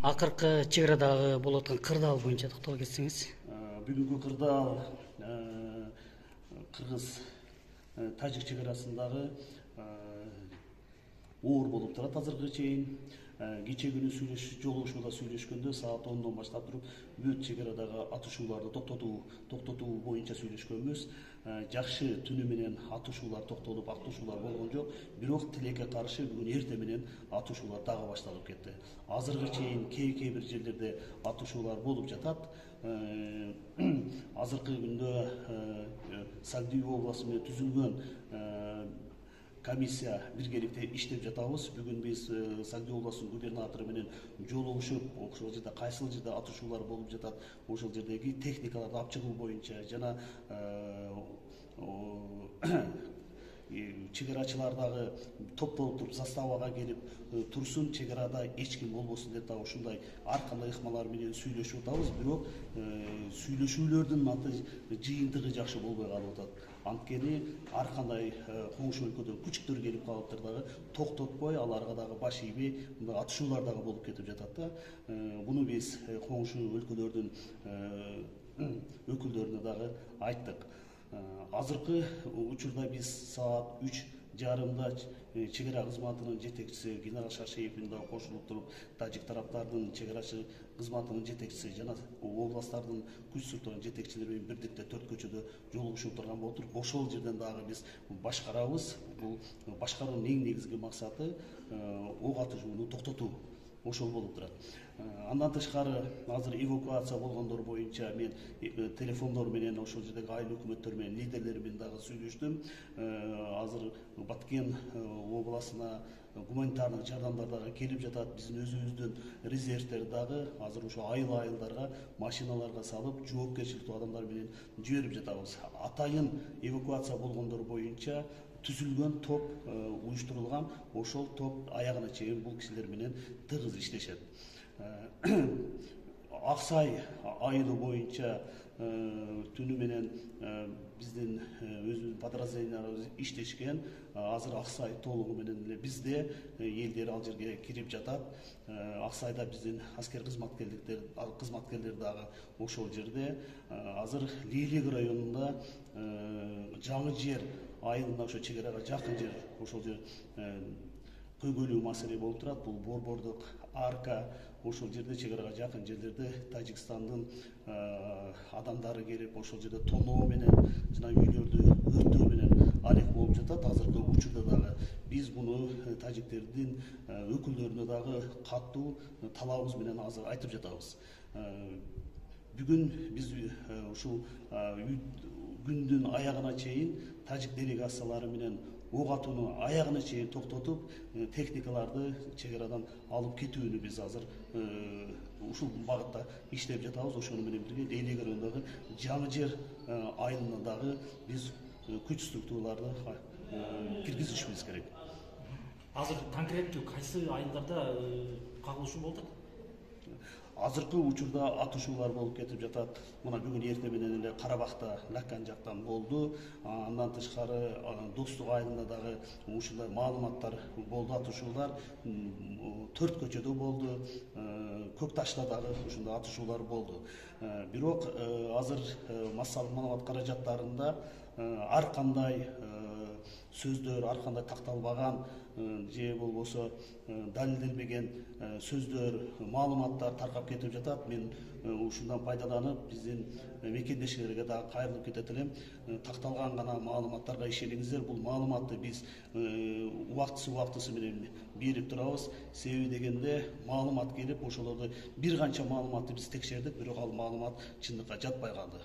акыркы чек арадагы болуп аткан кырдаал боюнча токтоло кетсеңиз. Бүгүнкү кырдаал кыргыз тажик чек арасындагы оор болуп турат азыркыга чейин. Кече күнү жолугушууда сүйлөшкөндө саат 10дон баштап туруп бүт чек арадагы атышууларды токтотуу боюнча сүйлөшкөнбүз. Жакшы түнү менен атышуулар токтолуп, атышуулар болгон жок. Бирок тилекке каршы бүгүн эрте менен атышуулар дагы башталып кетти. Азыркыга чейин кээ бир жерлерде атышуулар болуп жатат. Азыркы күндө Сагдуу областы менен түзүлгөн комиссия биргеликте иштеп жатабыз. Бүгүн биз Сагдуу областынын губернатору менен жолугушуп, ошол жерде кайсыл жерде атышуулар болуп жатат, ошол жердеги техникаларды алып чыгуу боюнча жана чек арачылар дагы топтолуп туруп заставага келип турсун, чек арада эч ким болбосун деп дагы ушундай ар кандай ыкмалар менен сүйлөшүп атабыз. Бирок сүйлөшүүлөрдүн жыйынтыгы жакшы болбой калып атат. Анткени ар кандай коңшу өлкөдөн күчтөр келип калыптыр дагы токтотпой, аларга дагы баш ийбей, мындай атышуулар дагы болуп кетип жатат да. Буну биз коңшу өлкөлөрдүн өкүлдөрүнө дагы айттык. Азыркы учурда биз саат 3:30 чек ара кызматынын жетекчиси генерал Шашиевдин дагы кошулуп туруп, тажик тараптардын чек арачы кызматынын жетекчиси жана областтардын күч суртан жетекчилери менен бирдикте 4 көчөдө жолугушуп турган болуптур. Ошол жерден дагы биз башкарабыз. Бул башкаруунун эң негизги максаты ок атышууну токтотуу. Ошол болуп турат. Андан тышкары азыр эвакуация болгондор боюнча мен телефондор менен ошол жердеги айыл өкмөттөр менен лидерлери менен дагы сүйлөштүм. Азыр Баткен областына гуманитардык жардамдар дагы келип жатат. Биздин өзүбүздүн резервдер дагы азыр ошо айылдарга машиналарга салып, жоопкерчиликтүү адамдар менен жиберип жатабыз. Атайын эвакуация болгондор боюнча түзүлгөн топ уюштурулган, ошол топ аягына чейин бул кишилер менен тыгыз иштешет. Аксай айылы боюнча түнү менен биздин өзүбүздүн подразделенияларыбыз иштешкен. Азыр Аксай толугу менен эле бизде элдер ал жерге кирип жатат. Аксайда биздин аскер кызматкерлер дагы ошол жерде. Азыр Лейлек районунда жаңы жер айылына ошо чек арага жакын жер, ошол жер көйгөйлүү маселе болуп турат. Бул Борбордук арка, ошол жерде чек арага жакын жерлерде Тажикстандын адамдары келип, ошол жерде тоноо менен жана үйлөрдү өртөө менен алек болуп жатат. Азыркы учурда дагы биз буну тажиктердин өкүлдөрүнө дагы каттуу талабыбыз менен азыр айтып жатабыз. Бүгүн биз ушул күндүн аягына чейин тажик делегациялары менен ок атууну аягына чейин токтотуп, техникаларды чек арадан алып кетүүнү биз азыр ушул багытта иштеп жатабыз. Ошону менен бирге Лейлек районундагы жаңы жер айылына дагы биз күч структураларды киргизишибиз керек. Азыр конкреттүү кайсы айылдарда кагылышуу болуп атат? Азыркы учурда атышуулар болуп кетип жатат. Мына бүгүн эрте менен эле Карабакта, Лаккан жактан болду. Андан тышкары Достук айылында дагы ушундай маалыматтар болду, атышуулар 4 көчөдө болду. Көк Ташта дагы ушундай атышуулар болду. Бирок азыр массалык маалымат каражаттарында ар кандай сөздөр, ар кандай такталбаган же болбосо далилделбеген сөздөр, маалыматтар таркап кетип жатат. Мен ушундан пайдаланып биздин мекендештерге дагы кайрылып кетет элем. Такталган гана маалыматтарга ишениңиздер. Бул маалыматты биз убактысы менен берип турабыз. Себеби дегенде маалымат келип, ошолорду бир канча маалыматты биз текшердик, бирок ал маалымат чындыкка жатпай калды.